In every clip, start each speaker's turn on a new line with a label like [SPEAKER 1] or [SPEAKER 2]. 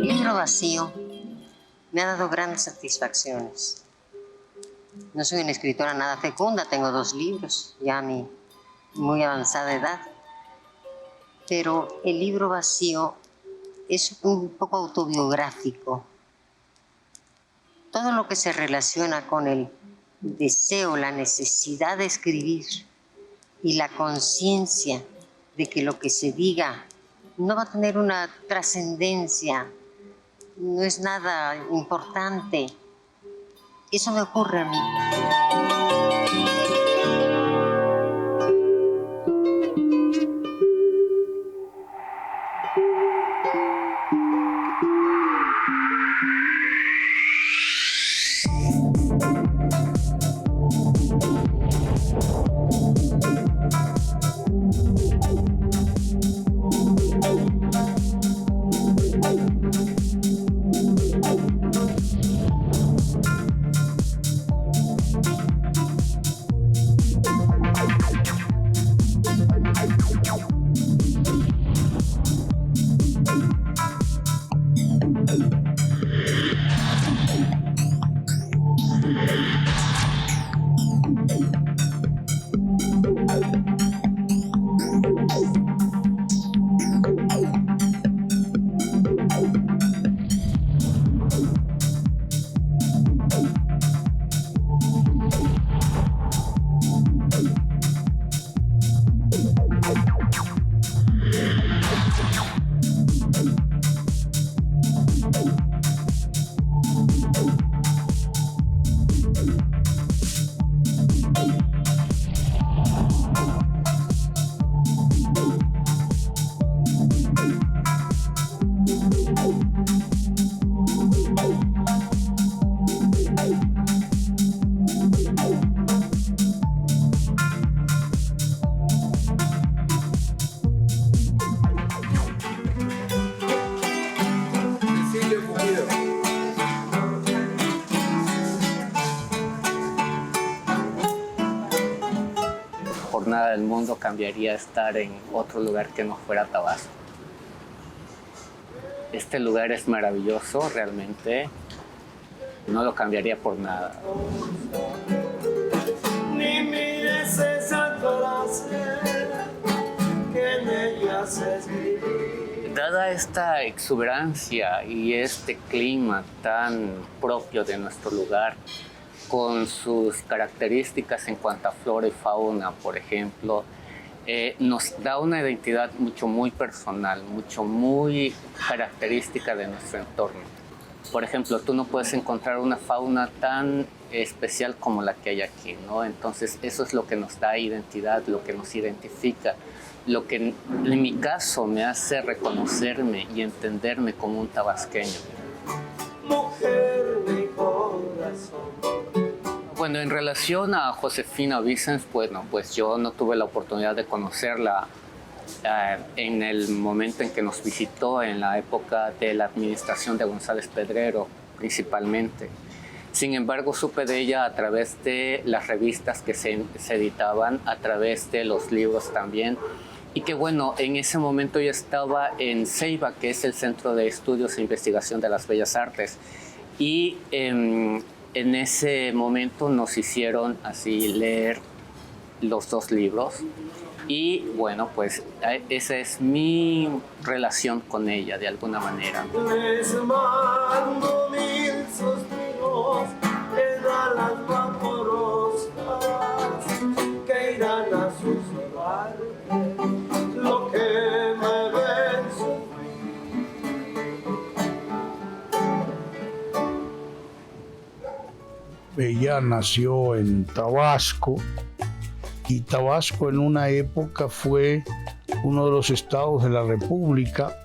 [SPEAKER 1] Libro vacío me ha dado grandes satisfacciones. No soy una escritora nada fecunda, tengo 2 libros, ya a mi muy avanzada edad. Pero el libro vacío es un poco autobiográfico. Todo lo que se relaciona con el deseo, la necesidad de escribir y la conciencia de que lo que se diga no va a tener una trascendencia, no es nada importante. Eso me ocurre a mí.
[SPEAKER 2] Por nada del mundo cambiaría estar en otro lugar que no fuera Tabasco. Este lugar es maravilloso, realmente. No lo cambiaría por nada.
[SPEAKER 3] Ni mires esa clase que en ella se escribe.
[SPEAKER 2] Dada esta exuberancia y este clima tan propio de nuestro lugar, con sus características en cuanto a flora y fauna, por ejemplo, nos da una identidad muy personal, muy característica de nuestro entorno. Por ejemplo, tú no puedes encontrar una fauna tan especial como la que hay aquí, ¿no? Entonces, eso es lo que nos da identidad, lo que nos identifica, lo que en mi caso me hace reconocerme y entenderme como un tabasqueño.
[SPEAKER 3] Mujer de corazón.
[SPEAKER 2] Bueno, en relación a Josefina Vicens, bueno, pues yo no tuve la oportunidad de conocerla en el momento en que nos visitó, en la época de la administración de González Pedrero, principalmente. Sin embargo, supe de ella a través de las revistas que se editaban, a través de los libros también. Y que bueno, en ese momento yo estaba en CEIBA, que es el Centro de Estudios e Investigación de las Bellas Artes. Y en ese momento nos hicieron así leer los 2 libros. Y bueno, pues esa es mi relación con ella de alguna manera.
[SPEAKER 3] Les mando 1000 suspiros en alas vaporosas que irán a susurrar lo que me ven sufrir.
[SPEAKER 4] Ella nació en Tabasco, y Tabasco en una época fue uno de los estados de la República,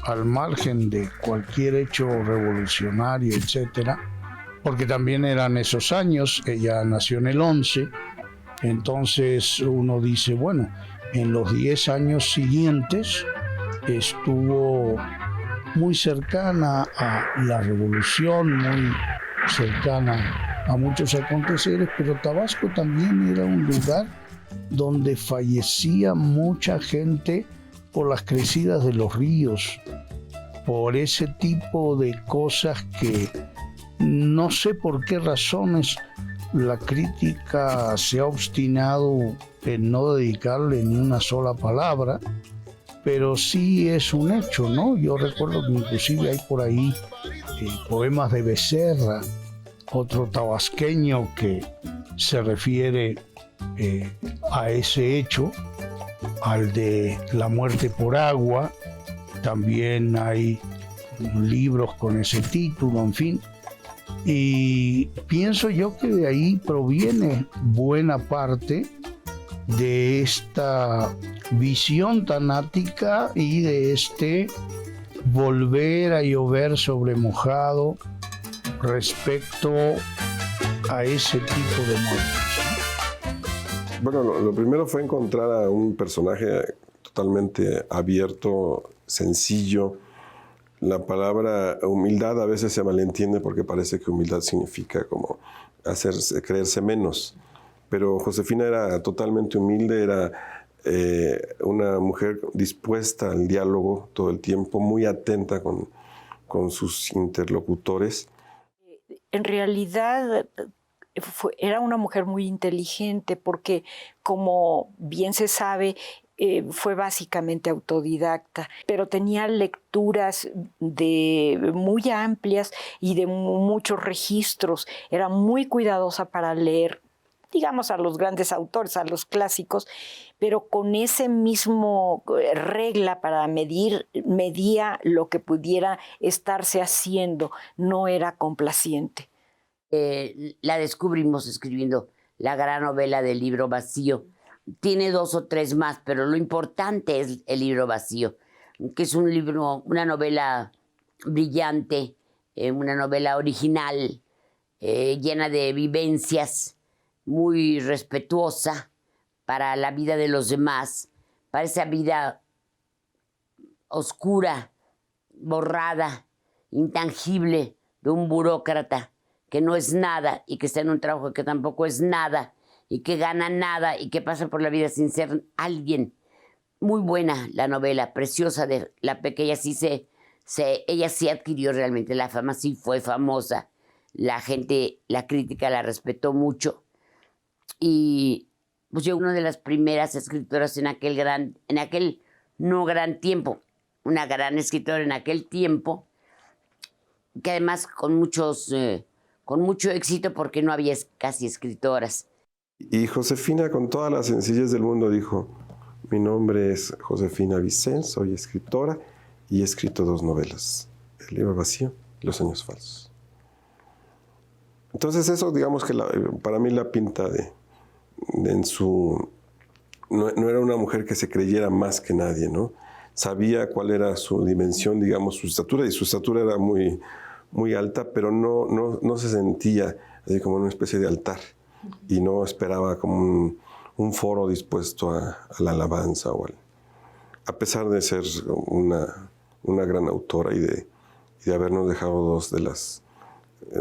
[SPEAKER 4] al margen de cualquier hecho revolucionario, etcétera, porque también eran esos años. Ella nació en el 11, entonces uno dice, bueno, en los 10 años siguientes estuvo muy cercana a la revolución, muy cercana a muchos aconteceres, pero Tabasco también era un lugar donde fallecía mucha gente por las crecidas de los ríos, por ese tipo de cosas que no sé por qué razones la crítica se ha obstinado en no dedicarle ni una sola palabra, pero sí es un hecho, ¿no? Yo recuerdo que inclusive hay por ahí poemas de Becerra, otro tabasqueño que se refiere a ese hecho, al de la muerte por agua. También hay libros con ese título, en fin. Y pienso yo que de ahí proviene buena parte de esta visión tanática y de este volver a llover sobre mojado respecto a ese tipo de muertes.
[SPEAKER 5] Bueno, lo primero fue encontrar a un personaje totalmente abierto, sencillo. La palabra humildad a veces se malentiende porque parece que humildad significa como creerse menos. Pero Josefina era totalmente humilde, era una mujer dispuesta al diálogo todo el tiempo, muy atenta con sus interlocutores.
[SPEAKER 6] En realidad era una mujer muy inteligente porque, como bien se sabe, fue básicamente autodidacta, pero tenía lecturas muy amplias y de muchos registros. Era muy cuidadosa para leer, digamos, a los grandes autores, a los clásicos, pero con ese mismo regla para medía lo que pudiera estarse haciendo, no era complaciente.
[SPEAKER 7] La descubrimos escribiendo la gran novela del Libro Vacío. Tiene 2 o 3 más, pero lo importante es El Libro Vacío, que es un libro, una novela brillante, una novela original, llena de vivencias, muy respetuosa para la vida de los demás, para esa vida oscura, borrada, intangible de un burócrata que no es nada y que está en un trabajo que tampoco es nada y que gana nada y que pasa por la vida sin ser alguien. Muy buena la novela, preciosa de la pequeña. Ella sí adquirió realmente la fama, sí fue famosa. La gente, la crítica la respetó mucho. Y pues yo, una de las primeras escritoras en aquel no gran tiempo, una gran escritora en aquel tiempo, que además con mucho éxito porque no había casi escritoras.
[SPEAKER 5] Y Josefina, con toda la sencillez del mundo, dijo: mi nombre es Josefina Vicens, soy escritora y he escrito 2 novelas, El Libro Vacío y Los Años Falsos. Entonces eso, digamos que para mí la pinta no era una mujer que se creyera más que nadie, ¿no? Sabía cuál era su dimensión, digamos, su estatura, y su estatura era muy, muy alta, pero no se sentía así como una especie de altar, y no esperaba como un foro dispuesto a la alabanza, a pesar de ser una gran autora y de habernos dejado 2 de las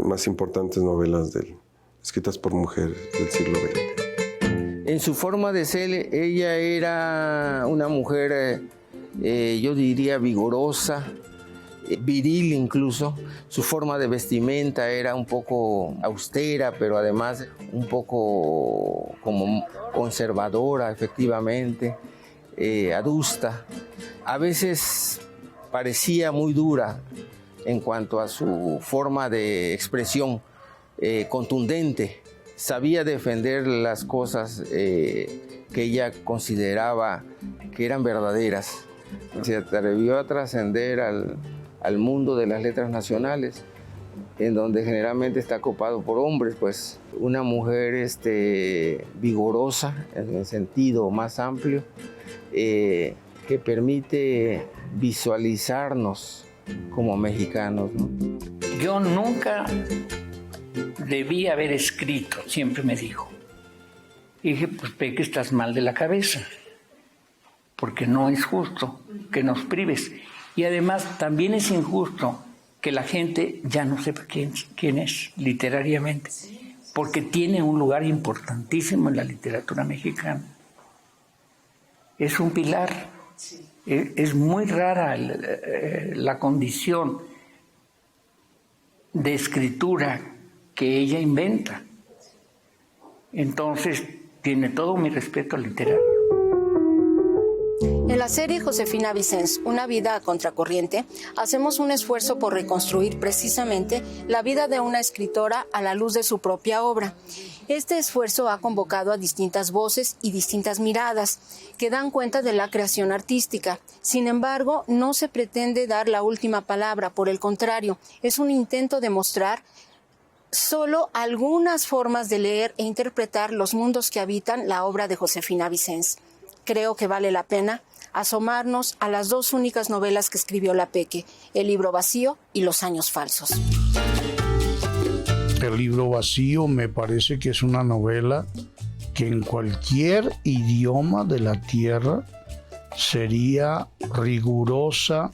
[SPEAKER 5] más importantes novelas escritas por mujeres del siglo XX.
[SPEAKER 8] En su forma de ser, ella era una mujer, yo diría, vigorosa, viril incluso. Su forma de vestimenta era un poco austera, pero además un poco como conservadora, efectivamente, adusta. A veces parecía muy dura en cuanto a su forma de expresión, contundente. Sabía defender las cosas que ella consideraba que eran verdaderas. Se atrevió a trascender al mundo de las letras nacionales, en donde generalmente está copado por hombres, pues una mujer vigorosa en el sentido más amplio, que permite visualizarnos como mexicanos, ¿no?
[SPEAKER 9] Yo nunca debí haber escrito, siempre me dijo. Y dije, pues ve que estás mal de la cabeza, porque no es justo que nos prives. Y además también es injusto que la gente ya no sepa quién es literariamente, porque tiene un lugar importantísimo en la literatura mexicana. es un pilar. Es muy rara la condición de escritura que ella inventa. Entonces, tiene todo mi respeto literario.
[SPEAKER 10] En la serie Josefina Vicens, Una vida a contracorriente, hacemos un esfuerzo por reconstruir precisamente la vida de una escritora a la luz de su propia obra. Este esfuerzo ha convocado a distintas voces y distintas miradas que dan cuenta de la creación artística. Sin embargo, no se pretende dar la última palabra, por el contrario, es un intento de mostrar solo algunas formas de leer e interpretar los mundos que habitan la obra de Josefina Vicens. Creo que vale la pena asomarnos a las dos únicas novelas que escribió la Peque, El libro vacío y Los años falsos.
[SPEAKER 4] El libro vacío me parece que es una novela que en cualquier idioma de la tierra sería rigurosa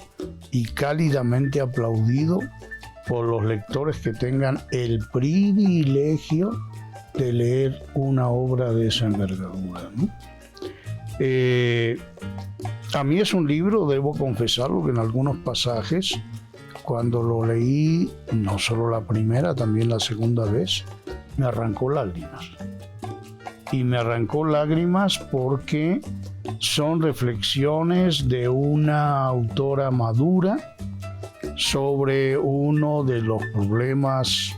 [SPEAKER 4] y cálidamente aplaudido por los lectores que tengan el privilegio de leer una obra de esa envergadura, ¿no? A mí es un libro, debo confesarlo, que en algunos pasajes, cuando lo leí, no solo la primera, también la segunda vez, me arrancó lágrimas. Y me arrancó lágrimas porque son reflexiones de una autora madura sobre uno de los problemas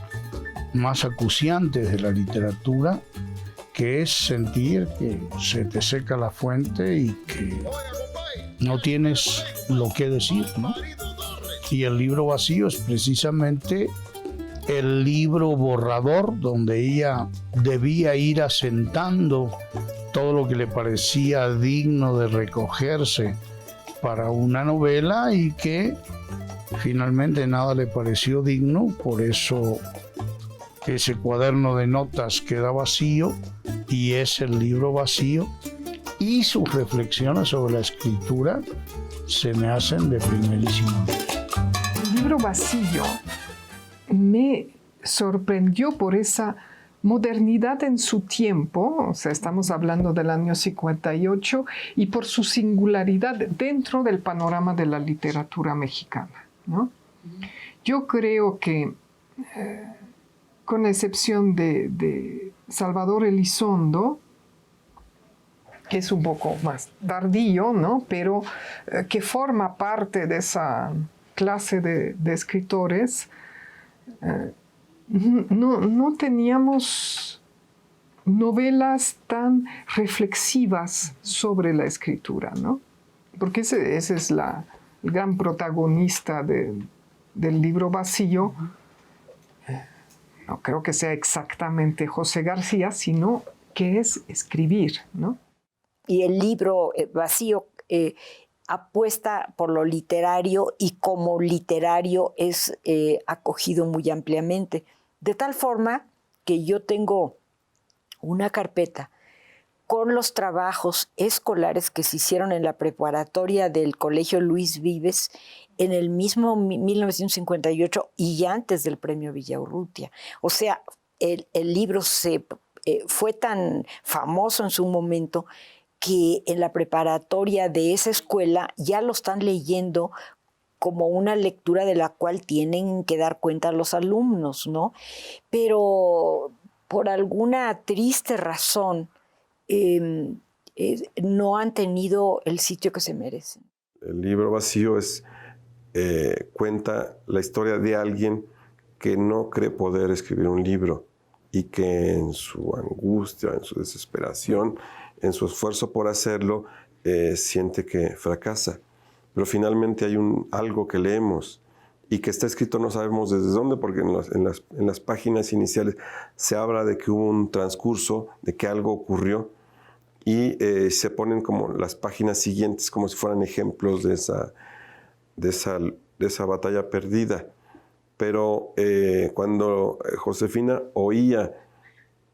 [SPEAKER 4] más acuciantes de la literatura, que es sentir que se te seca la fuente y que no tienes lo que decir, ¿no? Y el libro vacío es precisamente el libro borrador donde ella debía ir asentando todo lo que le parecía digno de recogerse para una novela y que finalmente nada le pareció digno, por eso ese cuaderno de notas queda vacío y es el libro vacío, y sus reflexiones sobre la escritura se me hacen de primerísimo.
[SPEAKER 11] El libro vacío me sorprendió por esa modernidad en su tiempo, o sea, estamos hablando del año 58, y por su singularidad dentro del panorama de la literatura mexicana, ¿no? Yo creo que, con excepción de Salvador Elizondo, que es un poco más tardío, ¿no? Pero que forma parte de esa clase de escritores, no teníamos novelas tan reflexivas sobre la escritura, ¿no? Porque ese es el gran protagonista del libro vacío. No creo que sea exactamente José García, sino que es escribir, ¿no?
[SPEAKER 6] Y el libro vacío apuesta por lo literario y como literario es acogido muy ampliamente. De tal forma que yo tengo una carpeta con los trabajos escolares que se hicieron en la preparatoria del Colegio Luis Vives en el mismo 1958 y antes del Premio Villaurrutia. O sea, el libro fue tan famoso en su momento que en la preparatoria de esa escuela ya lo están leyendo como una lectura de la cual tienen que dar cuenta los alumnos, ¿no? Pero por alguna triste razón no han tenido el sitio que se merecen.
[SPEAKER 5] El libro vacío cuenta la historia de alguien que no cree poder escribir un libro y que en su angustia, en su desesperación, en su esfuerzo por hacerlo, siente que fracasa. Pero finalmente hay algo que leemos y que está escrito no sabemos desde dónde, porque en las páginas iniciales se habla de que hubo un transcurso, de que algo ocurrió, y se ponen como las páginas siguientes como si fueran ejemplos de esa batalla perdida. Pero cuando Josefina oía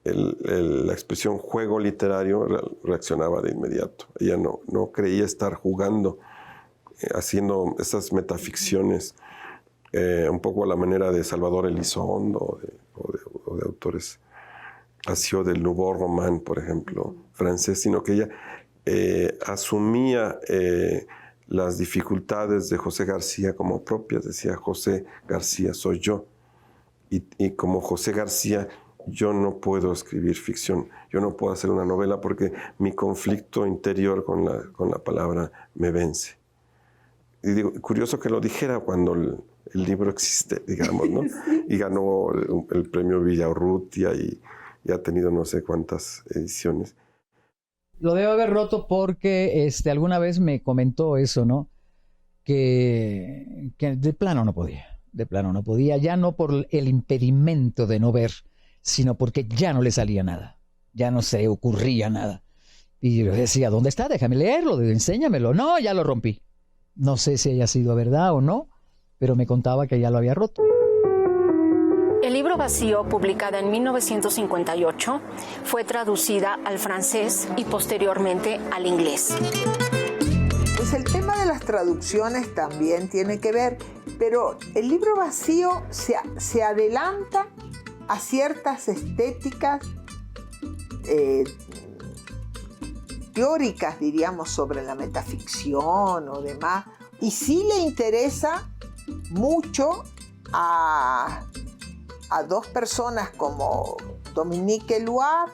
[SPEAKER 5] la expresión juego literario, reaccionaba de inmediato. Ella no creía estar jugando, haciendo esas metaficciones, un poco a la manera de Salvador Elizondo o de autores así, o del Nouveau Roman, por ejemplo, francés, sino que ella asumía las dificultades de José García como propias. Decía, José García soy yo. Y como José García, yo no puedo escribir ficción, yo no puedo hacer una novela porque mi conflicto interior con la palabra me vence. Y digo, curioso que lo dijera cuando el libro existe, digamos, ¿no? Y ganó el premio Villaurrutia y ha tenido no sé cuántas ediciones.
[SPEAKER 12] Lo debo haber roto porque alguna vez me comentó eso, ¿no? Que de plano no podía, ya no por el impedimento de no ver, sino porque ya no le salía nada, ya no se ocurría nada. Y yo decía, ¿dónde está? Déjame leerlo, enséñamelo. No, ya lo rompí. No sé si haya sido verdad o no, pero me contaba que ya lo había roto.
[SPEAKER 10] El libro Vacío, publicada en 1958, fue traducida al francés y posteriormente al inglés.
[SPEAKER 13] Pues el tema de las traducciones también tiene que ver, pero el libro Vacío se adelanta a ciertas estéticas teóricas, diríamos, sobre la metaficción o demás, y sí le interesa mucho a dos personas como Dominique Éluard,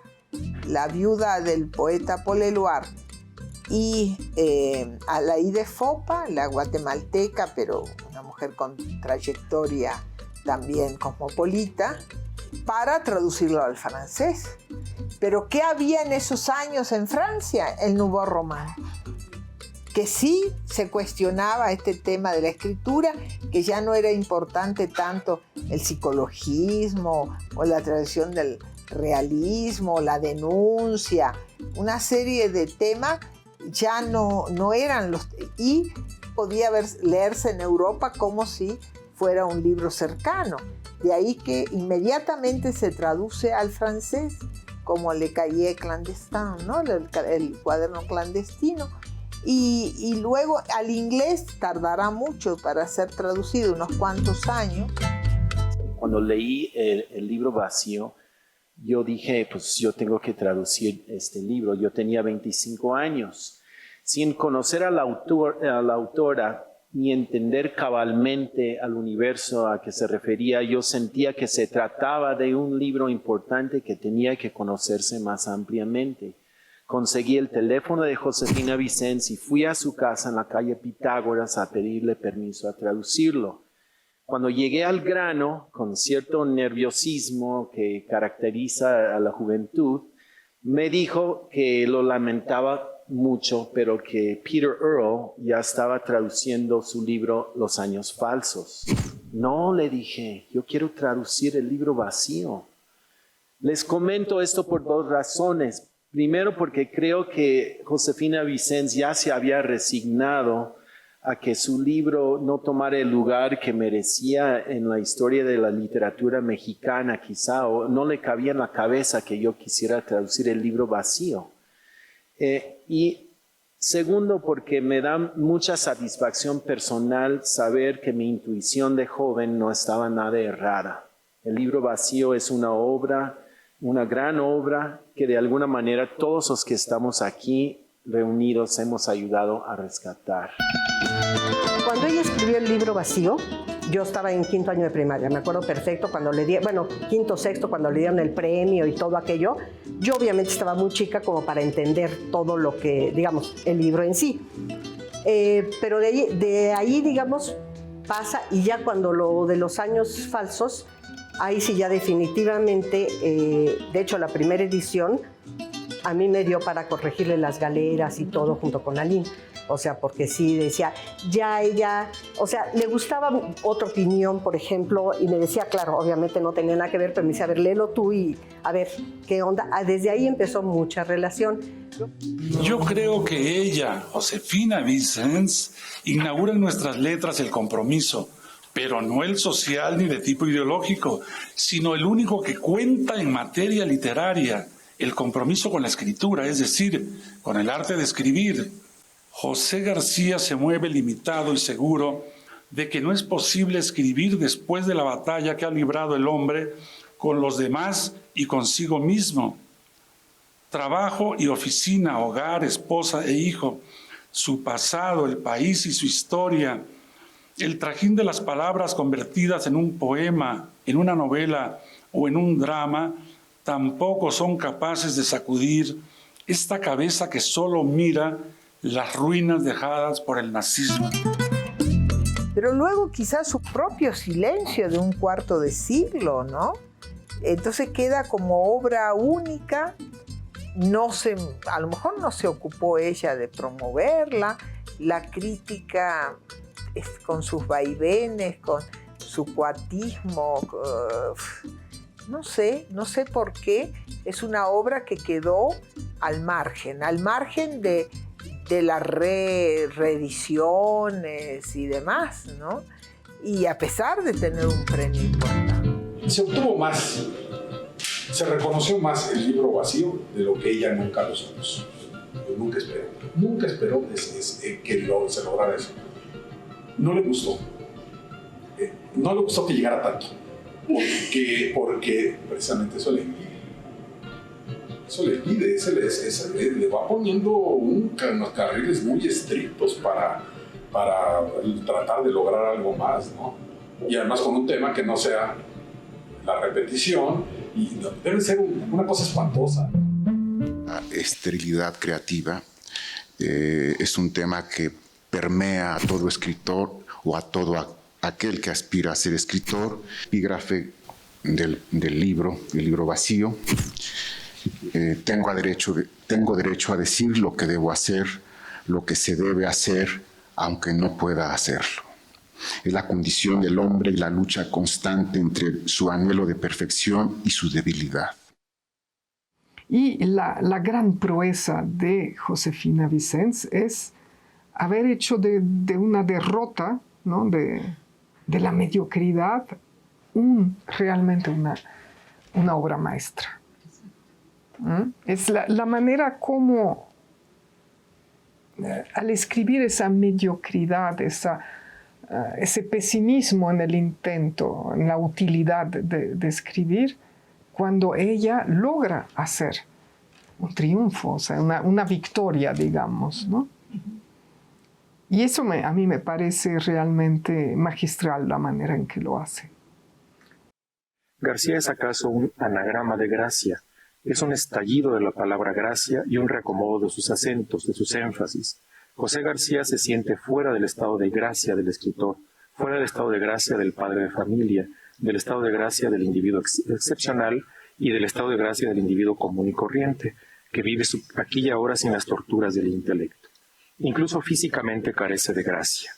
[SPEAKER 13] la viuda del poeta Paul Éluard, y Alaïde Fopa, la guatemalteca, pero una mujer con trayectoria también cosmopolita, para traducirlo al francés. Pero ¿qué había en esos años en Francia? El Nouveau Roman, que sí se cuestionaba este tema de la escritura, que ya no era importante tanto el psicologismo o la tradición del realismo, la denuncia, una serie de temas ya no eran los... y podía leerse en Europa como si fuera un libro cercano. De ahí que inmediatamente se traduce al francés como Le Cahier Clandestin, ¿no? el cuaderno clandestino. Y luego al inglés tardará mucho para ser traducido, unos cuantos años.
[SPEAKER 14] Cuando leí el libro Vacío, yo dije, pues yo tengo que traducir este libro. Yo tenía 25 años. Sin conocer a la autora ni entender cabalmente al universo a que se refería, yo sentía que se trataba de un libro importante que tenía que conocerse más ampliamente. Conseguí el teléfono de Josefina Vicens y fui a su casa en la calle Pitágoras a pedirle permiso a traducirlo. Cuando llegué al grano, con cierto nerviosismo que caracteriza a la juventud, me dijo que lo lamentaba mucho, pero que Peter Earl ya estaba traduciendo su libro Los años falsos. No, le dije, yo quiero traducir el libro Vacío. Les comento esto por dos razones. Primero, porque creo que Josefina Vicens ya se había resignado a que su libro no tomara el lugar que merecía en la historia de la literatura mexicana, quizá, o no le cabía en la cabeza que yo quisiera traducir el libro Vacío. Y segundo, porque me da mucha satisfacción personal saber que mi intuición de joven no estaba nada errada. El libro Vacío es una obra, una gran obra que de alguna manera todos los que estamos aquí reunidos hemos ayudado a rescatar.
[SPEAKER 15] Cuando ella escribió el libro Vacío, yo estaba en 5º año de primaria, me acuerdo perfecto cuando le dieron, 5º, 6º, cuando le dieron el premio y todo aquello. Yo obviamente estaba muy chica como para entender todo lo que, digamos, el libro en sí. Pero de ahí, digamos, pasa, y ya cuando lo de los años falsos, ahí sí ya definitivamente, de hecho la primera edición, a mí me dio para corregirle las galeras y todo junto con Aline. O sea, porque sí decía, ya ella, o sea, le gustaba otra opinión, por ejemplo, y me decía, claro, obviamente no tenía nada que ver, pero me decía, a ver, léelo tú y a ver qué onda. Desde ahí empezó mucha relación.
[SPEAKER 16] Yo creo que ella, Josefina Vicens, inaugura en nuestras letras el compromiso, pero no el social ni de tipo ideológico, sino el único que cuenta en materia literaria, el compromiso con la escritura, es decir, con el arte de escribir. José García se mueve limitado y seguro de que no es posible escribir después de la batalla que ha librado el hombre con los demás y consigo mismo. trabajo y oficina, hogar, esposa e hijo, su pasado, el país y su historia, el trajín de las palabras convertidas en un poema, en una novela o en un drama, tampoco son capaces de sacudir esta cabeza que solo mira las ruinas dejadas por el nazismo.
[SPEAKER 13] Pero luego quizás su propio silencio de un cuarto de siglo, ¿no? Entonces queda como obra única. A lo mejor no se ocupó ella de promoverla, la crítica con sus vaivenes, con su cuatismo, no sé por qué, es una obra que quedó al margen de las reediciones y demás, ¿no? Y a pesar de tener un premio importante.
[SPEAKER 17] Se obtuvo más, se reconoció más el libro vacío de lo que ella nunca lo supuso. Nunca esperó que se lograra eso. No le gustó que llegara tanto, porque precisamente eso le impide. Le va poniendo unos carriles muy estrictos para tratar de lograr algo más, ¿no? Y además con un tema que no sea la repetición, y debe ser una cosa espantosa.
[SPEAKER 18] La esterilidad creativa es un tema que permea a todo escritor o a todo aquel que aspira a ser escritor. Epígrafe del libro vacío. Tengo derecho a decir lo que debo hacer, lo que se debe hacer, aunque no pueda hacerlo. Es la condición del hombre y la lucha constante entre su anhelo de perfección y su debilidad.
[SPEAKER 11] Y la gran proeza de Josefina Vicens es haber hecho de una derrota, ¿no?, de la mediocridad realmente una obra maestra. Es la manera como al escribir esa mediocridad, ese pesimismo en el intento, en la utilidad de escribir, cuando ella logra hacer un triunfo, o sea, una victoria, digamos, ¿no? Y eso a mí me parece realmente magistral la manera en que lo hace.
[SPEAKER 19] García es acaso un anagrama de gracia. Es un estallido de la palabra gracia y un reacomodo de sus acentos, de sus énfasis. José García se siente fuera del estado de gracia del escritor, fuera del estado de gracia del padre de familia, del estado de gracia del individuo excepcional y del estado de gracia del individuo común y corriente, que vive aquí y ahora sin las torturas del intelecto. Incluso físicamente carece de gracia,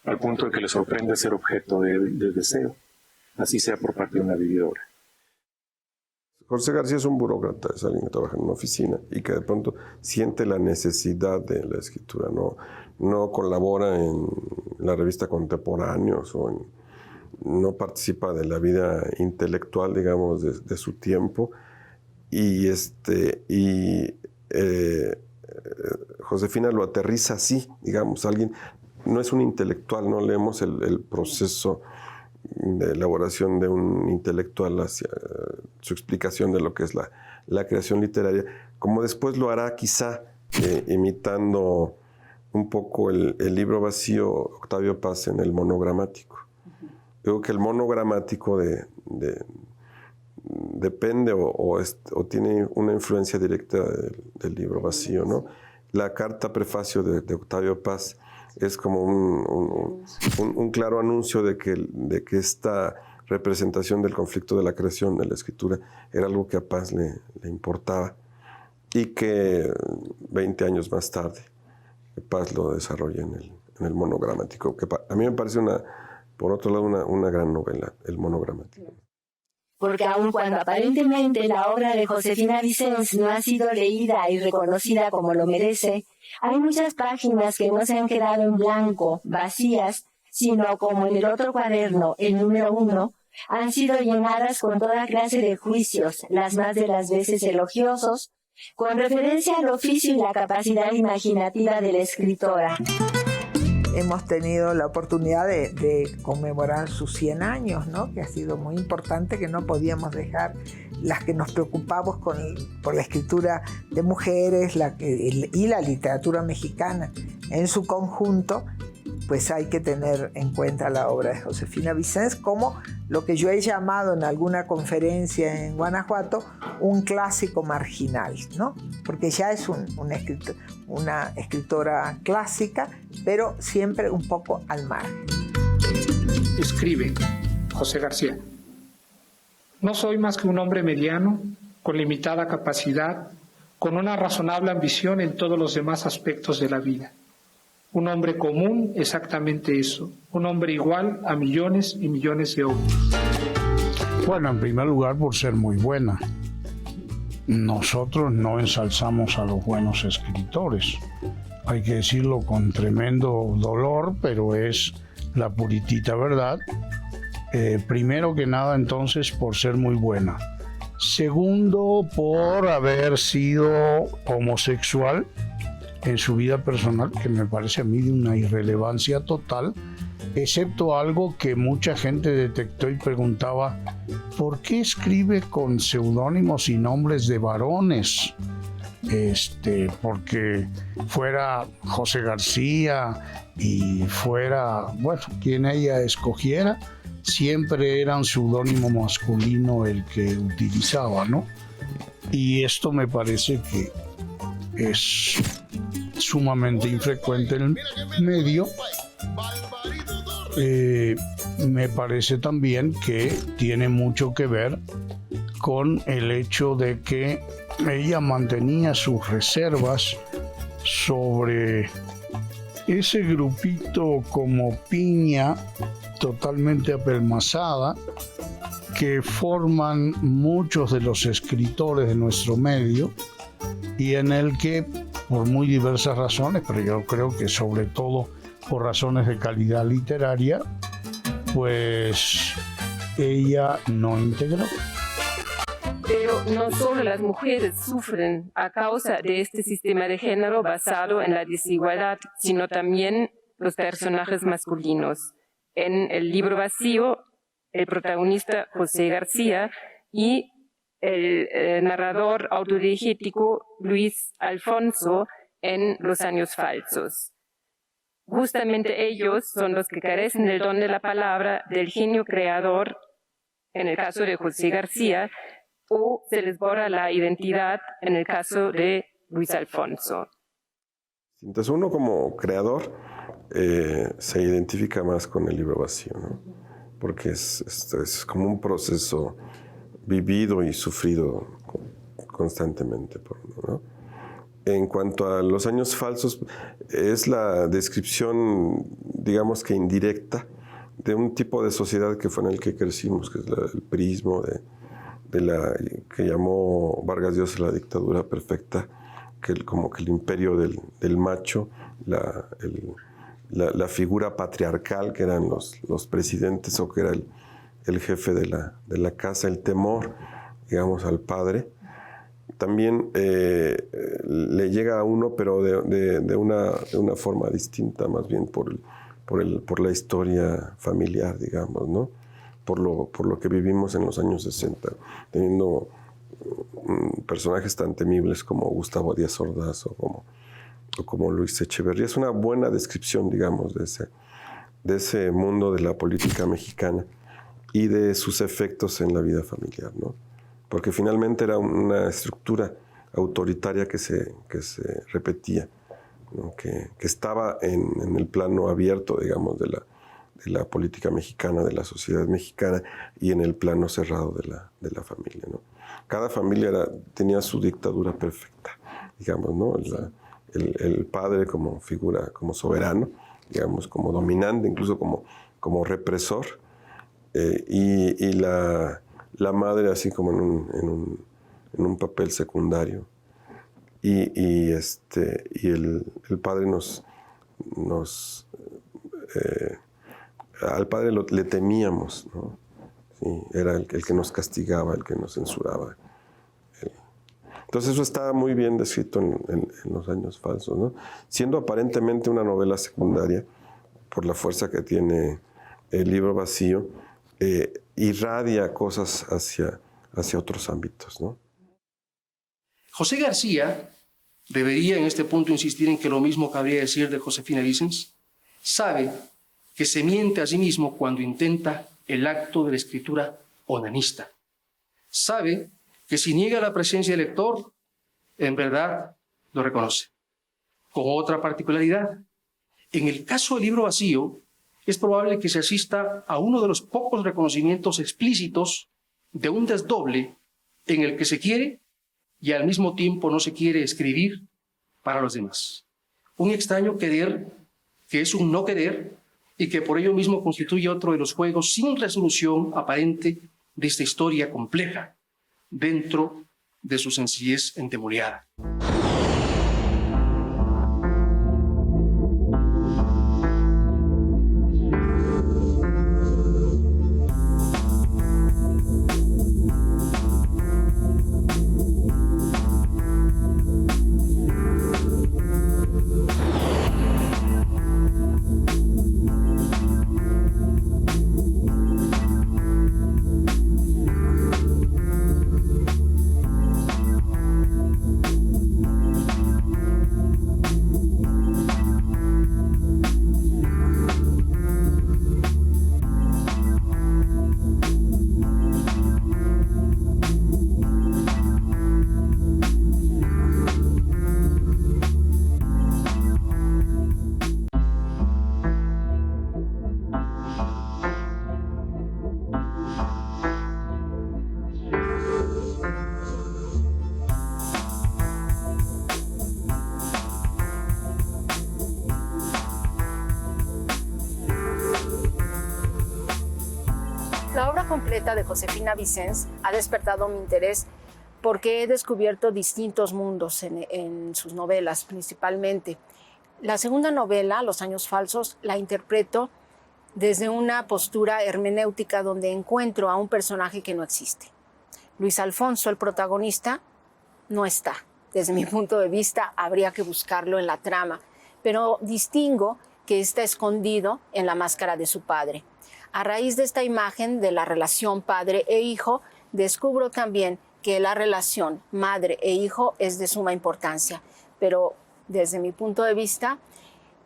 [SPEAKER 19] al punto de que le sorprende ser objeto de deseo, así sea por parte de una vividora.
[SPEAKER 5] José García es un burócrata, es alguien que trabaja en una oficina y que de pronto siente la necesidad de la escritura, no colabora en la revista Contemporáneos no participa de la vida intelectual, digamos, de su tiempo. Y Josefina lo aterriza así, digamos, alguien, no es un intelectual, no leemos el proceso de elaboración de un intelectual hacia su explicación de lo que es la creación literaria, como después lo hará quizá imitando un poco el libro vacío Octavio Paz en el monogramático. Creo que el monogramático depende o tiene una influencia directa del libro vacío, ¿no? La carta prefacio de Octavio Paz es como un claro anuncio de que esta representación del conflicto de la creación, de la escritura, era algo que a Paz le importaba y que 20 años más tarde Paz lo desarrolla en el monogramático, que a mí me parece por otro lado una gran novela, el monogramático.
[SPEAKER 20] Porque aun cuando aparentemente la obra de Josefina Vicens no ha sido leída y reconocida como lo merece, hay muchas páginas que no se han quedado en blanco, vacías, sino como en el otro cuaderno, el número 1, han sido llenadas con toda clase de juicios, las más de las veces elogiosos, con referencia al oficio y la capacidad imaginativa de la escritora.
[SPEAKER 13] hemos tenido la oportunidad de conmemorar sus 100 años, ¿no? Que ha sido muy importante, que no podíamos dejar las que nos preocupamos por la escritura de mujeres y la literatura mexicana en su conjunto, pues hay que tener en cuenta la obra de Josefina Vicens como lo que yo he llamado en alguna conferencia en Guanajuato un clásico marginal, ¿no? Porque ya es una escritora clásica, pero siempre un poco al margen.
[SPEAKER 21] Escribe José García: no soy más que un hombre mediano, con limitada capacidad, con una razonable ambición en todos los demás aspectos de la vida. Un hombre común, exactamente eso. Un hombre igual a millones y millones de otros.
[SPEAKER 4] Bueno, en primer lugar, por ser muy buena. Nosotros no ensalzamos a los buenos escritores. Hay que decirlo con tremendo dolor, pero es la puritita verdad. Primero que nada, entonces, por ser muy buena. Segundo, por haber sido homosexual en su vida personal, que me parece a mí de una irrelevancia total, excepto algo que mucha gente detectó y preguntaba: ¿por qué escribe con seudónimos y nombres de varones? Porque fuera José García y fuera, bueno, quien ella escogiera, siempre era un seudónimo masculino el que utilizaba, ¿no? Y esto me parece que es sumamente infrecuente en el medio. Me parece también que tiene mucho que ver con el hecho de que ella mantenía sus reservas sobre ese grupito como piña totalmente apelmazada que forman muchos de los escritores de nuestro medio, y en el que, por muy diversas razones, pero yo creo que sobre todo por razones de calidad literaria, pues ella no integró.
[SPEAKER 22] Pero no solo las mujeres sufren a causa de este sistema de género basado en la desigualdad, sino también los personajes masculinos. En el libro vacío, el protagonista José García y el narrador autodiegético Luis Alfonso en Los años falsos. Justamente ellos son los que carecen del don de la palabra, del genio creador, en el caso de José García, o se les borra la identidad en el caso de Luis Alfonso.
[SPEAKER 5] Entonces uno como creador se identifica más con el libro vacío, ¿no? Porque es como un proceso vivido y sufrido constantemente por uno, ¿no? En cuanto a Los años falsos, es la descripción, digamos que indirecta, de un tipo de sociedad que fue en el que crecimos, que es el prismo de la que llamó Vargas Llosa la dictadura perfecta, como que el imperio del macho, la figura patriarcal que eran los presidentes, o que era el jefe de la casa, el temor, digamos, al padre. También le llega a uno, pero de una forma distinta, más bien por la historia familiar, digamos, ¿no? Por lo que vivimos en los años 60, teniendo personajes tan temibles como Gustavo Díaz Ordaz o como Luis Echeverría. Es una buena descripción, digamos, de ese mundo de la política mexicana y de sus efectos en la vida familiar, ¿no? Porque finalmente era una estructura autoritaria que se repetía, ¿no? que estaba en el plano abierto, digamos, de la política mexicana, de la sociedad mexicana, y en el plano cerrado de la familia, ¿no? Cada familia tenía su dictadura perfecta, digamos, ¿no? El padre como figura, como soberano, digamos, como dominante, incluso como represor, y la madre así como en un papel secundario. Y el padre al padre le temíamos, ¿no? Sí, era el que nos castigaba, el que nos censuraba. Entonces eso está muy bien descrito en Los años falsos, ¿no? Siendo aparentemente una novela secundaria, por la fuerza que tiene el libro vacío, irradia cosas hacia otros ámbitos, ¿no?
[SPEAKER 1] José García debería en este punto insistir en que lo mismo cabría decir de Josefina Vicens. Sabe que se miente a sí mismo cuando intenta el acto de la escritura onanista. Sabe que si niega la presencia del lector, en verdad lo reconoce. Con otra particularidad, en el caso del libro vacío, es probable que se asista a uno de los pocos reconocimientos explícitos de un desdoble en el que se quiere y al mismo tiempo no se quiere escribir para los demás. Un extraño querer que es un no querer y que por ello mismo constituye otro de los juegos sin resolución aparente de esta historia compleja dentro de su sencillez endemoniada.
[SPEAKER 10] La obra completa de Josefina Vicens ha despertado mi interés porque he descubierto distintos mundos en sus novelas, principalmente. La segunda novela, Los años falsos, la interpreto desde una postura hermenéutica donde encuentro a un personaje que no existe. Luis Alfonso, el protagonista, no está. Desde mi punto de vista, habría que buscarlo en la trama, pero distingo que está escondido en la máscara de su padre. A raíz de esta imagen de la relación padre e hijo, descubro también que la relación madre e hijo es de suma importancia, pero desde mi punto de vista,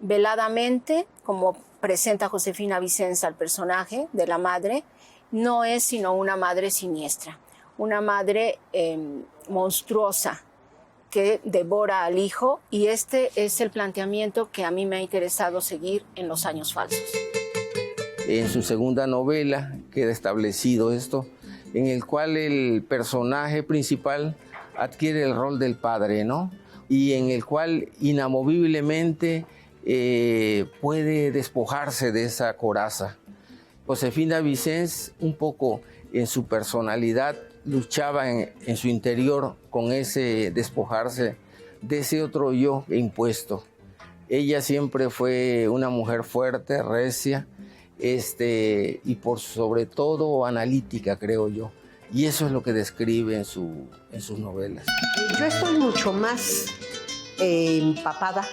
[SPEAKER 10] veladamente, como presenta Josefina Vicens al personaje de la madre, no es sino una madre siniestra, una madre monstruosa que devora al hijo, y este es el planteamiento que a mí me ha interesado seguir en Los años falsos.
[SPEAKER 8] En su segunda novela queda establecido esto, en el cual el personaje principal adquiere el rol del padre, ¿no? Y en el cual inamoviblemente puede despojarse de esa coraza. Josefina Vicens, un poco en su personalidad, luchaba en su interior con ese despojarse de ese otro yo impuesto. Ella siempre fue una mujer fuerte, recia, y por sobre todo analítica, creo yo. Y eso es lo que describe en sus novelas.
[SPEAKER 15] Yo estoy mucho más empapada,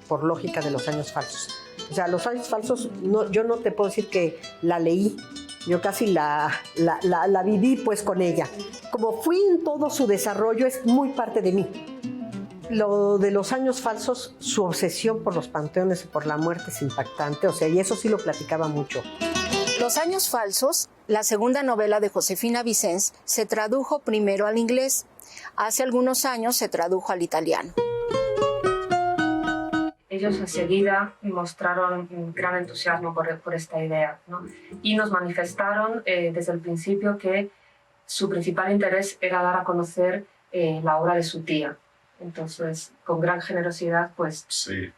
[SPEAKER 15] por lógica, de Los años falsos. O sea, Los años falsos, yo no te puedo decir que la leí, yo casi la viví pues con ella. Como fui en todo su desarrollo, es muy parte de mí. Lo de Los años falsos, su obsesión por los panteones y por la muerte es impactante, o sea, y eso sí lo platicaba mucho.
[SPEAKER 10] Los años falsos, la segunda novela de Josefina Vicens, se tradujo primero al inglés. Hace algunos años se tradujo al italiano.
[SPEAKER 2] Ellos enseguida mostraron un gran entusiasmo por esta idea, ¿no? Y nos manifestaron desde el principio que su principal interés era dar a conocer la obra de su tía. Entonces, con gran generosidad, pues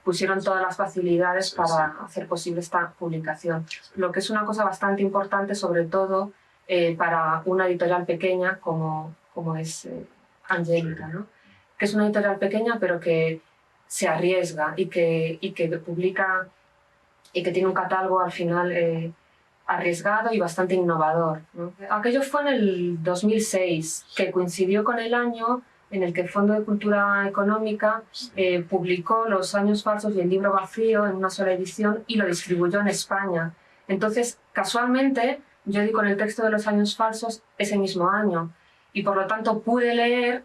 [SPEAKER 2] pusieron todas las facilidades para hacer posible esta publicación. Lo que es una cosa bastante importante, sobre todo para una editorial pequeña como es Angélica, ¿no? Que es una editorial pequeña, pero que se arriesga y que publica y que tiene un catálogo al final arriesgado y bastante innovador, ¿no? Aquello fue en el 2006, que coincidió con el año en el que el Fondo de Cultura Económica publicó Los años falsos y el libro vacío en una sola edición y lo distribuyó en España. Entonces, casualmente, yo di con el texto de Los años falsos ese mismo año y por lo tanto pude leer,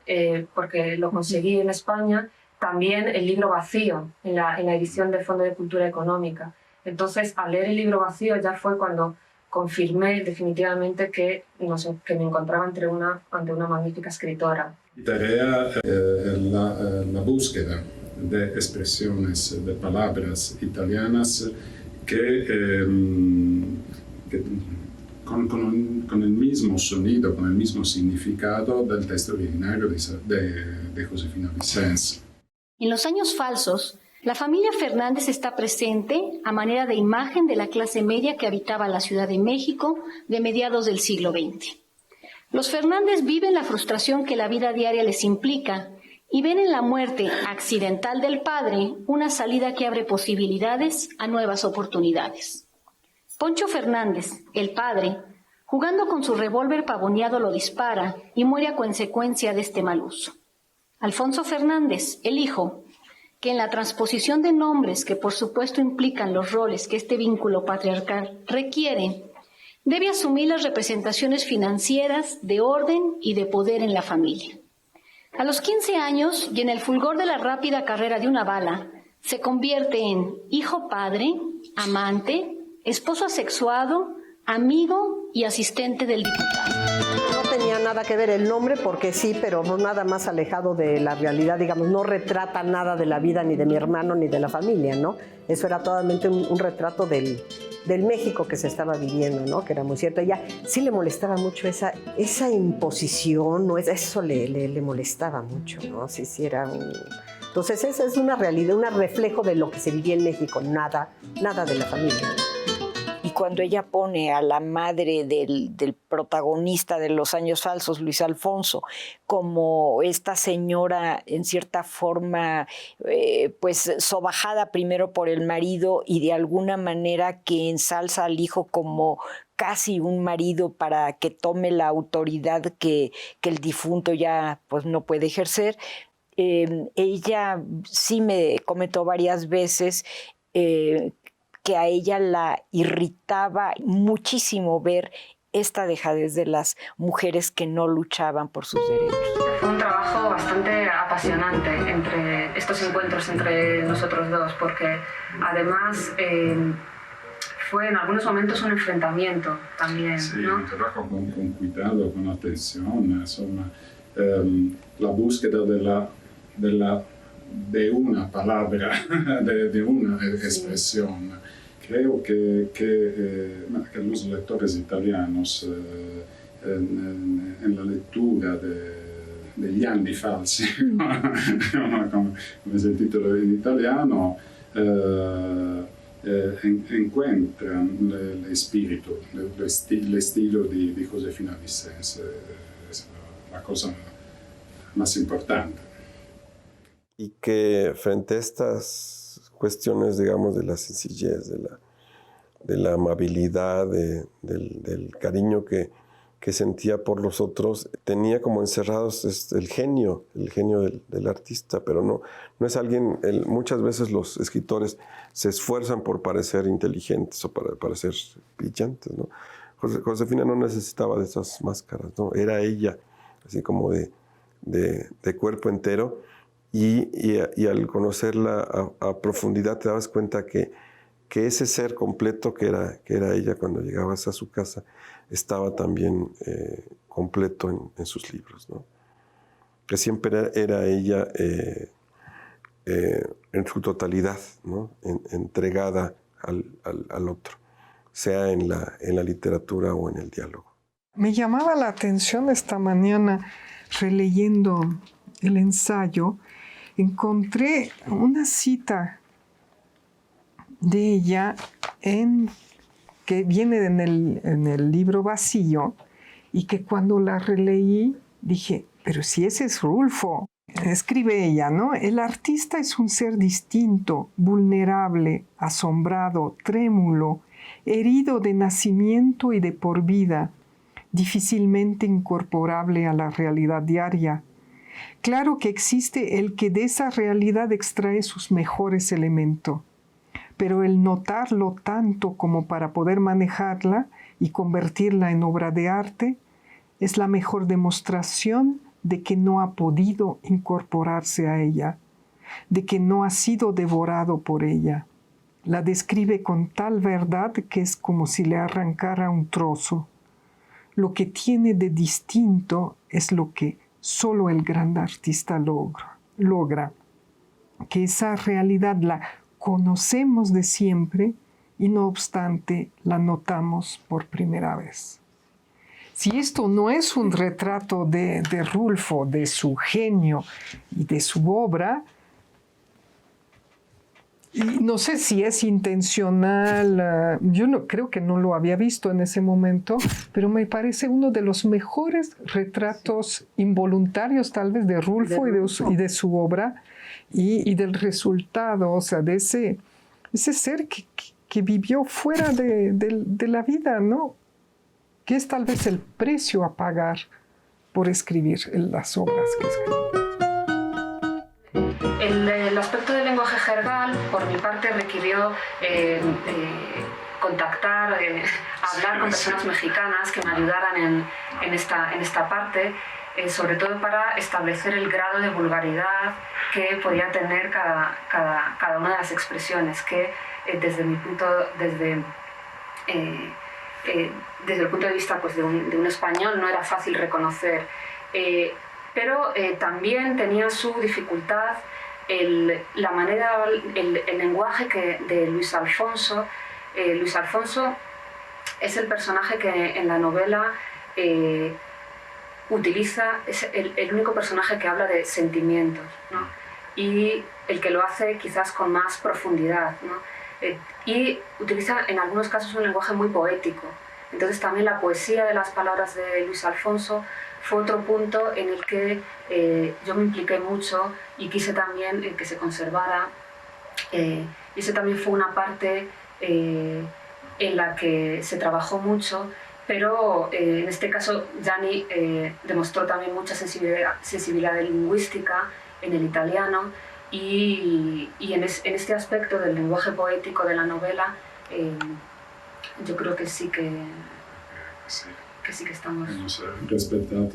[SPEAKER 2] porque lo conseguí en España, también el libro vacío en la edición del Fondo de Cultura Económica. Entonces, al leer el libro vacío ya fue cuando confirmé definitivamente que me encontraba ante una magnífica escritora.
[SPEAKER 17] Tarea la búsqueda de expresiones, de palabras italianas que con el mismo sonido, con el mismo significado del texto originario de Josefina Vicens.
[SPEAKER 3] En Los años falsos, la familia Fernández está presente a manera de imagen de la clase media que habitaba la Ciudad de México de mediados del siglo XX. Los Fernández viven la frustración que la vida diaria les implica y ven en la muerte accidental del padre una salida que abre posibilidades a nuevas oportunidades. Poncho Fernández, el padre, jugando con su revólver pavoneado lo dispara y muere a consecuencia de este mal uso. Alfonso Fernández, el hijo, que en la transposición de nombres que por supuesto implican los roles que este vínculo patriarcal requiere, debe asumir las representaciones financieras de orden y de poder en la familia. A los 15 años, y en el fulgor de la rápida carrera de una bala, se convierte en hijo padre, amante, esposo asexuado, amigo y asistente del diputado.
[SPEAKER 15] No tenía nada que ver el nombre porque sí, pero nada más alejado de la realidad, digamos, no retrata nada de la vida ni de mi hermano ni de la familia, ¿no? Eso era totalmente un retrato del México que se estaba viviendo, ¿no? Que era muy cierto. Ella sí le molestaba mucho esa imposición, ¿no? Eso le molestaba mucho, ¿no? Sí, era un... Entonces esa es una realidad, un reflejo de lo que se vivía en México, nada de la familia.
[SPEAKER 6] Y cuando ella pone a la madre del protagonista de Los años falsos, Luis Alfonso, como esta señora en cierta forma pues sobajada primero por el marido y de alguna manera que ensalza al hijo como casi un marido para que tome la autoridad que el difunto ya pues no puede ejercer, ella sí me comentó varias veces que a ella la irritaba muchísimo ver esta dejadez de las mujeres que no luchaban por sus derechos.
[SPEAKER 2] Fue un trabajo bastante apasionante entre estos encuentros entre nosotros dos, porque además fue en algunos momentos un enfrentamiento también,
[SPEAKER 17] sí,
[SPEAKER 2] ¿no?
[SPEAKER 17] Un trabajo con cuidado, con atención, insomma, la búsqueda de una palabra, de una expresión. Creo que los lectores italianos en la lectura degli anni falsi, come es el título en italiano, encuentran el espíritu, el estilo de Josefina Vicens, es la cosa más importante.
[SPEAKER 5] Y que frente a estas cuestiones, digamos, de la sencillez, de la amabilidad, del cariño que sentía por los otros, tenía como encerrados el genio del artista, pero no es alguien, muchas veces los escritores se esfuerzan por parecer inteligentes o para parecer brillantes, ¿no? Josefina no necesitaba de esas máscaras, ¿no? Era ella, así como de cuerpo entero. Y al conocerla a profundidad te dabas cuenta que ese ser completo que era ella cuando llegabas a su casa estaba también completo en sus libros, ¿no? Que siempre era ella en su totalidad, ¿no? Entregada al otro, sea en la literatura o en el diálogo.
[SPEAKER 11] Me llamaba la atención esta mañana, releyendo el ensayo, encontré una cita de ella que viene en el libro vacío y que cuando la releí dije, pero si ese es Rulfo. Escribe ella, ¿no? El artista es un ser distinto, vulnerable, asombrado, trémulo, herido de nacimiento y de por vida, difícilmente incorporable a la realidad diaria. Claro que existe el que de esa realidad extrae sus mejores elementos, pero el notarlo tanto como para poder manejarla y convertirla en obra de arte es la mejor demostración de que no ha podido incorporarse a ella, de que no ha sido devorado por ella. La describe con tal verdad que es como si le arrancara un trozo. Lo que tiene de distinto es lo que solo el gran artista logra, que esa realidad la conocemos de siempre y no obstante la notamos por primera vez. Si esto no es un retrato de Rulfo, de su genio y de su obra, y no sé si es intencional, yo creo que no lo había visto en ese momento, pero me parece uno de los mejores retratos involuntarios tal vez de Rulfo y de su obra y del resultado, o sea, de ese ser que vivió fuera de la vida, ¿no? Que es tal vez el precio a pagar por escribir las obras que escribió.
[SPEAKER 2] El aspecto del lenguaje jergal, por mi parte, requirió contactar, hablar con personas mexicanas que me ayudaran en esta parte, sobre todo para establecer el grado de vulgaridad que podía tener cada una de las expresiones, que desde el punto de vista pues, de un español no era fácil reconocer, pero también tenía su dificultad la manera, el lenguaje de Luis Alfonso. Luis Alfonso es el personaje que en la novela utiliza, es el único personaje que habla de sentimientos, ¿no? Y el que lo hace quizás con más profundidad, ¿no? Y utiliza en algunos casos un lenguaje muy poético. Entonces también la poesía de las palabras de Luis Alfonso fue otro punto en el que yo me impliqué mucho y quise también que se conservara. Y ese también fue una parte en la que se trabajó mucho, pero en este caso Gianni demostró también mucha sensibilidad lingüística en el italiano y en este aspecto del lenguaje poético de la novela yo creo que sí que estamos...
[SPEAKER 17] Hemos respetado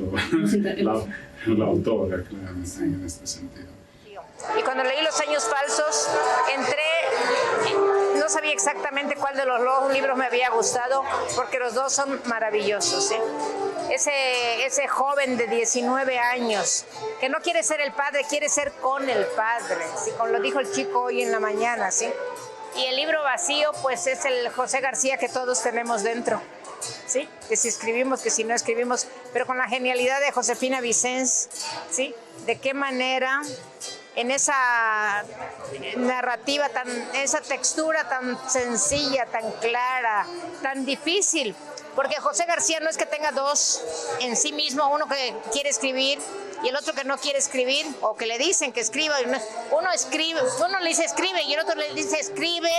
[SPEAKER 17] la autora, claro, en este sentido.
[SPEAKER 7] Y cuando leí Los años falsos, no sabía exactamente cuál de los dos libros me había gustado, porque los dos son maravillosos, ¿eh? Ese joven de 19 años, que no quiere ser el padre, quiere ser con el padre, ¿sí? Como lo dijo el chico hoy en la mañana, ¿sí? Y el libro vacío, pues es el José García que todos tenemos dentro, ¿sí? Que si escribimos, que si no escribimos, pero con la genialidad de Josefina Vicens, ¿sí? De qué manera en esa narrativa, esa textura tan sencilla, tan clara, tan difícil, porque José García no es que tenga dos en sí mismo, uno que quiere escribir y el otro que no quiere escribir, o que le dicen que escriba. Uno le dice escribe y el otro le dice escribe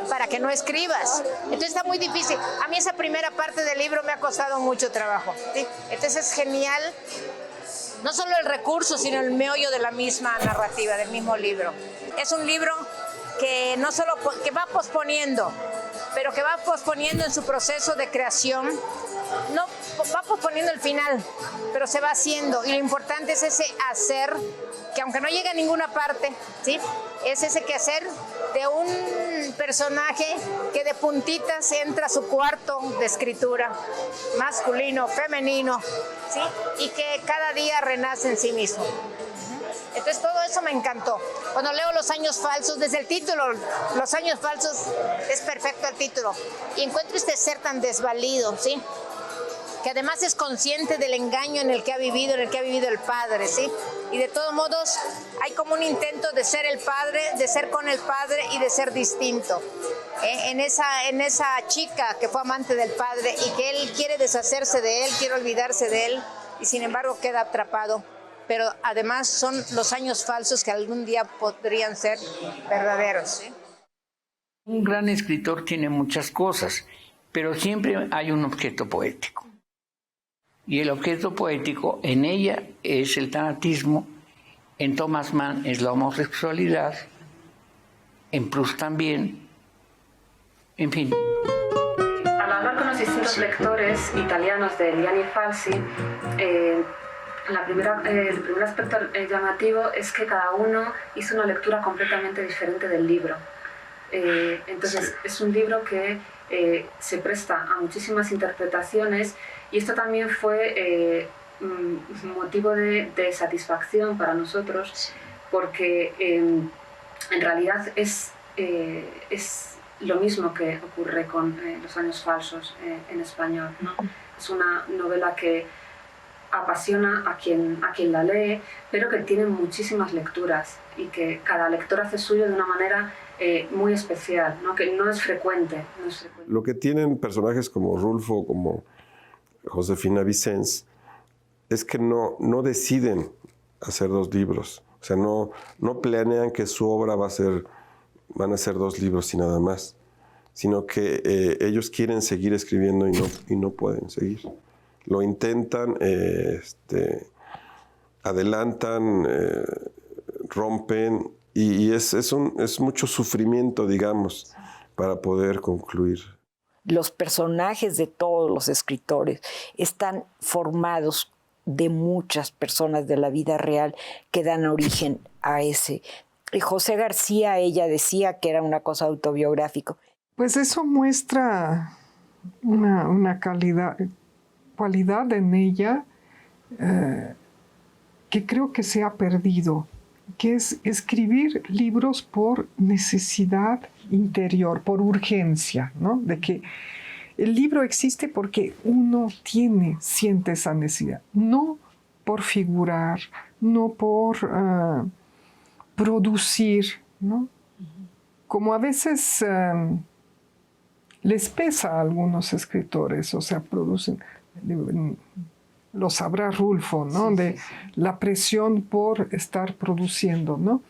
[SPEAKER 7] para que no escribas. Entonces está muy difícil. A mí esa primera parte del libro me ha costado mucho trabajo, ¿sí? Entonces es genial, no solo el recurso, sino el meollo de la misma narrativa, del mismo libro. Es un libro que no solo que va posponiendo, pero que va posponiendo en su proceso de creación. No va posponiendo el final, pero se va haciendo, y lo importante es ese hacer, que aunque no llegue a ninguna parte, ¿sí? Es ese quehacer de un personaje que de puntitas entra a su cuarto de escritura, masculino, femenino, ¿sí? Y que cada día renace en sí mismo. Entonces todo eso me encantó. Cuando leo Los años falsos, desde el título, Los años falsos, es perfecto el título. Y encuentro este ser tan desvalido, ¿sí? Que además es consciente del engaño en el que ha vivido el padre, ¿sí? Y de todos modos hay como un intento de ser el padre, de ser con el padre y de ser distinto. En esa chica que fue amante del padre y que él quiere deshacerse de él, quiere olvidarse de él, y sin embargo queda atrapado. Pero además son los años falsos que algún día podrían ser verdaderos, ¿sí?
[SPEAKER 9] Un gran escritor tiene muchas cosas, pero siempre hay un objeto poético. Y el objeto poético en ella es el tanatismo En Thomas Mann es la homosexualidad, en Proust también, en fin.
[SPEAKER 2] Al hablar con los distintos lectores italianos de Liani Falsi, el primer aspecto llamativo es que cada uno hizo una lectura completamente diferente del libro. Entonces es un libro que se presta a muchísimas interpretaciones, y esto también fue motivo de satisfacción para nosotros, porque en realidad es lo mismo que ocurre con Los años falsos en español, ¿no? Es una novela que apasiona a quien la lee, pero que tiene muchísimas lecturas y que cada lector hace suyo de una manera muy especial, ¿no? Que no es frecuente.
[SPEAKER 5] Lo que tienen personajes como Rulfo, como Josefina Vicens, es que no deciden hacer 2 libros. O sea, no planean que su obra van a ser 2 libros y nada más, sino que ellos quieren seguir escribiendo y no pueden seguir. Lo intentan, adelantan, rompen, y es mucho sufrimiento, digamos, para poder concluir.
[SPEAKER 6] Los personajes de todos los escritores están formados de muchas personas de la vida real que dan origen a ese. Y José García, ella decía que era una cosa autobiográfica.
[SPEAKER 11] Pues eso muestra una cualidad en ella que creo que se ha perdido, que es escribir libros por necesidad interior, por urgencia, ¿no? De que el libro existe porque uno siente esa necesidad, no por figurar, no por producir, ¿no? Como a veces les pesa a algunos escritores, o sea, producen, lo sabrá Rulfo, ¿no? De la presión por estar produciendo, ¿no?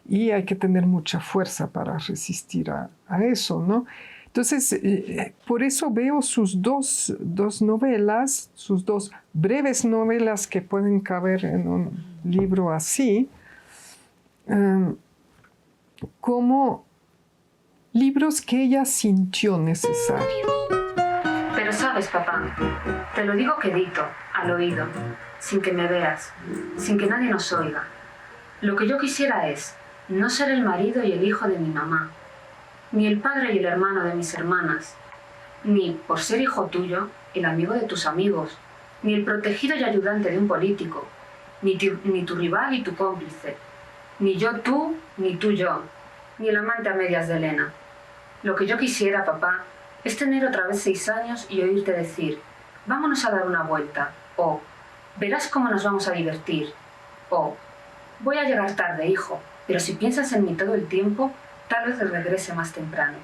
[SPEAKER 11] Y hay que tener mucha fuerza para resistir a eso, ¿no? Entonces, por eso veo sus dos novelas, sus 2 breves novelas que pueden caber en un libro así, como libros que ella sintió necesarios.
[SPEAKER 2] Pero sabes, papá, te lo digo quedito, al oído, sin que me veas, sin que nadie nos oiga. Lo que yo quisiera es no ser el marido y el hijo de mi mamá, ni el padre y el hermano de mis hermanas, ni, por ser hijo tuyo, el amigo de tus amigos, ni el protegido y ayudante de un político, ni tu rival y tu cómplice, ni yo tú, ni tú yo, ni el amante a medias de Elena. Lo que yo quisiera, papá, es tener otra vez 6 años y oírte decir, vámonos a dar una vuelta, o verás cómo nos vamos a divertir, o voy a llegar tarde, hijo, pero si piensas en mí todo el tiempo, tal vez regrese más temprano.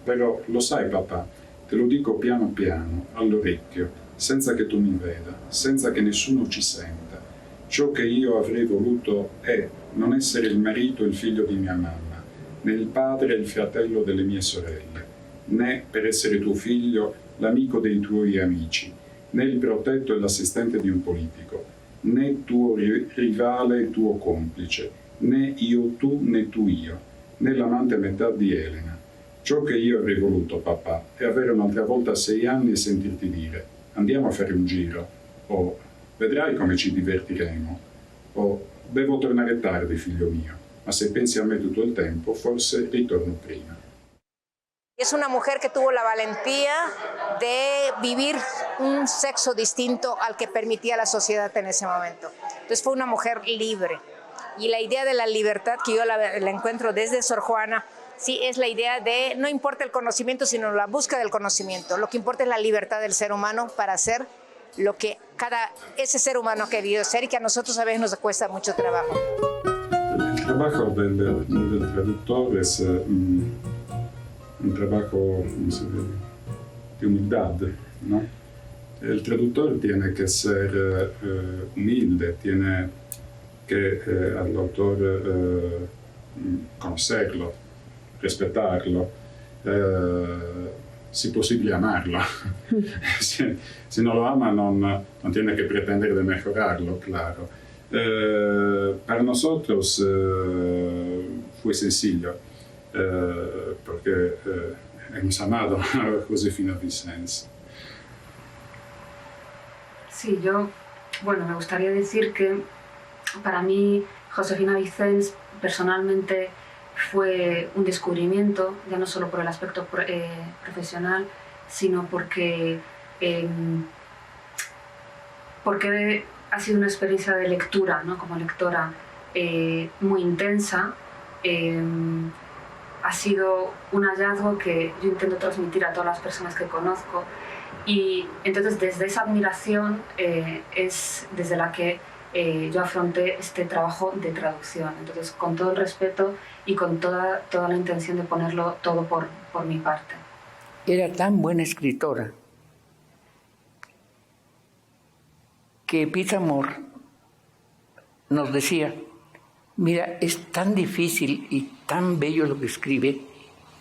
[SPEAKER 17] Però lo sai, papà, te lo dico piano piano, all'orecchio, senza che tu mi veda, senza che nessuno ci senta. Ciò che io avrei voluto è non essere il marito e il figlio di mia mamma, né il padre e il fratello delle mie sorelle, né, per essere tuo figlio, l'amico dei tuoi amici, né il protetto e l'assistente di un politico, né tuo rivale e tuo complice, né io tu né tu io, né l'amante a metà di Elena. Ciò che io avrei voluto, papà, è avere un'altra volta 6 anni e sentirti dire andiamo a fare un giro, o vedrai come ci divertiremo, o devo tornare tardi, figlio mio, ma se pensi a me tutto il tempo, forse ritorno prima.
[SPEAKER 7] Es una mujer que tuvo la valentía de vivir un sexo distinto al que permitía la sociedad en ese momento. Entonces fue una mujer libre. Y la idea de la libertad que yo la encuentro desde Sor Juana, sí, es la idea de no importa el conocimiento, sino la búsqueda del conocimiento. Lo que importa es la libertad del ser humano para hacer lo que ese ser humano ha querido ser y que a nosotros a veces nos cuesta mucho trabajo.
[SPEAKER 17] El trabajo del traductor es un trabajo de humildad, ¿no? El traductor tiene que ser humilde, tiene que al autor conocerlo, respetarlo, si possibile amarlo. Se non lo ama non tiene que pretender de mejorarlo, claro. Para nosotros fue sencillo, porque hemos amado a Josefina Vicens.
[SPEAKER 2] Sí, me gustaría decir que para mí Josefina Vicens personalmente fue un descubrimiento, ya no solo por el aspecto profesional, sino porque ha sido una experiencia de lectura, ¿no? Como lectora muy intensa. Ha sido un hallazgo que yo intento transmitir a todas las personas que conozco, y entonces desde esa admiración es desde la que yo afronté este trabajo de traducción. Entonces, con todo el respeto y con toda la intención de ponerlo todo por mi parte.
[SPEAKER 9] Era tan buena escritora que Pita Amor nos decía, mira, es tan difícil y tan bello lo que escribe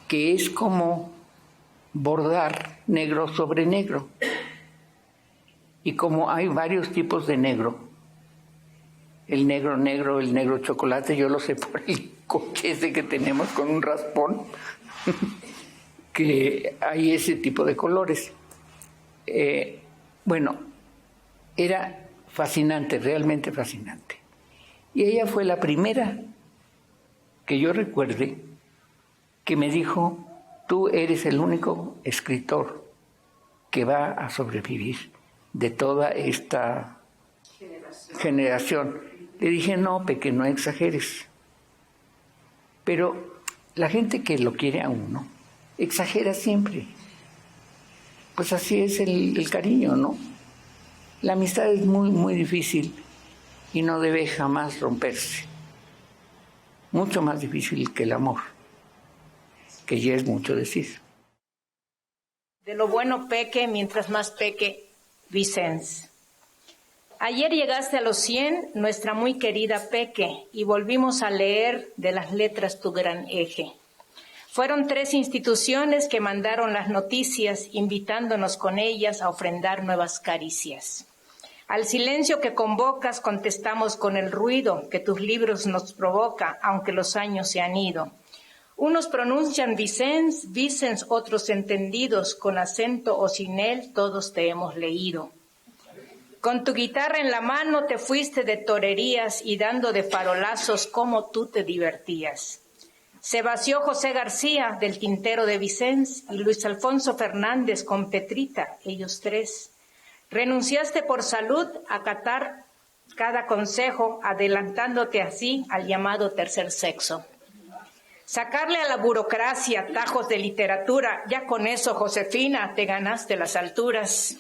[SPEAKER 9] que es como bordar negro sobre negro. Y como hay varios tipos de negro, el negro negro, el negro chocolate, yo lo sé por el coche ese que tenemos con un raspón, que hay ese tipo de colores. Era fascinante, realmente fascinante. Y ella fue la primera que yo recuerde que me dijo, tú eres el único escritor que va a sobrevivir de toda esta generación. Le dije, no, Peque, no exageres. Pero la gente que lo quiere a uno, exagera siempre. Pues así es el cariño, ¿no? La amistad es muy, muy difícil y no debe jamás romperse. Mucho más difícil que el amor, que ya es mucho decir.
[SPEAKER 12] De lo bueno peque, mientras más peque, Vicens. Ayer llegaste a los 100, nuestra muy querida Peque, y volvimos a leer de las letras tu gran eje. Fueron 3 instituciones que mandaron las noticias, invitándonos con ellas a ofrendar nuevas caricias. Al silencio que convocas contestamos con el ruido que tus libros nos provoca, aunque los años se han ido. Unos pronuncian Vicens, Vicens, otros entendidos, con acento o sin él, todos te hemos leído. Con tu guitarra en la mano te fuiste de torerías y dando de farolazos como tú te divertías. Se vació José García del tintero de Vicens y Luis Alfonso Fernández con Petrita, ellos 3. Renunciaste por salud a acatar cada consejo, adelantándote así al llamado tercer sexo. Sacarle a la burocracia tajos de literatura, ya con eso, Josefina, te ganaste las alturas.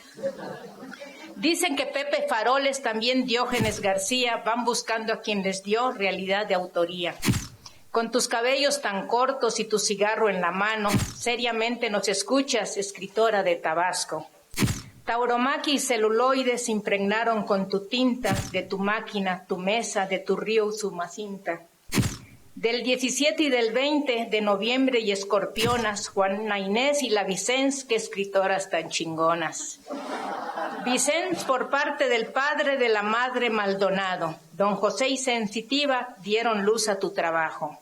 [SPEAKER 12] Dicen que Pepe Faroles, también Diógenes García, van buscando a quien les dio realidad de autoría. Con tus cabellos tan cortos y tu cigarro en la mano, seriamente nos escuchas, escritora de Tabasco. Tauromaqui y celuloides impregnaron con tu tinta, de tu máquina, tu mesa, de tu río Usumacinta. Del 17 y del 20 de noviembre y escorpionas, Juana Inés y la Vicens, qué escritoras tan chingonas. Vicens por parte del padre de la madre Maldonado, don José y Sensitiva dieron luz a tu trabajo.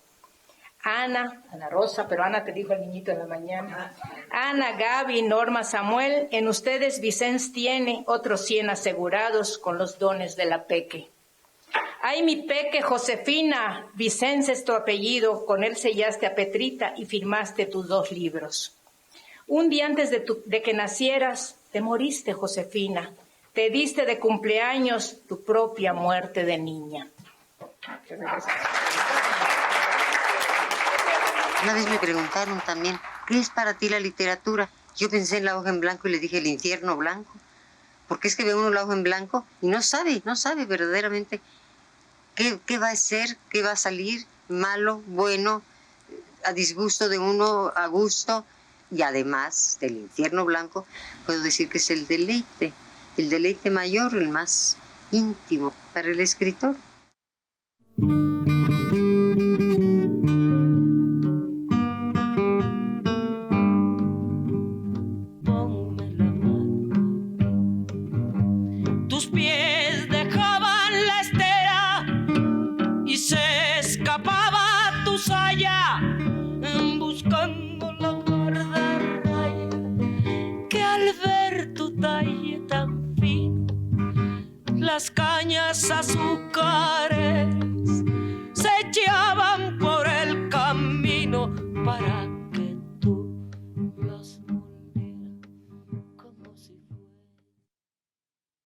[SPEAKER 12] Ana Rosa, pero Ana te dijo el niñito en la mañana. Ana, Gaby, Norma, Samuel, en ustedes Vicens tiene otros 100 asegurados con los dones de la Peque. Ay, mi Peque, Josefina, Vicens es tu apellido, con él sellaste a Petrita y firmaste tus 2 libros. Un día antes de que nacieras, te moriste, Josefina. Te diste de cumpleaños tu propia muerte de niña.
[SPEAKER 14] Una vez me preguntaron también, ¿qué es para ti la literatura? Yo pensé en la hoja en blanco y le dije el infierno blanco. Porque es que ve uno la hoja en blanco y no sabe verdaderamente qué va a ser, qué va a salir, malo, bueno, a disgusto de uno, a gusto. Y además del infierno blanco, puedo decir que es el deleite mayor, el más íntimo para el escritor.
[SPEAKER 16] íbamos allá buscando la guardarraya, que al ver tu talle tan fino, las cañas azúcares se echaban por el camino para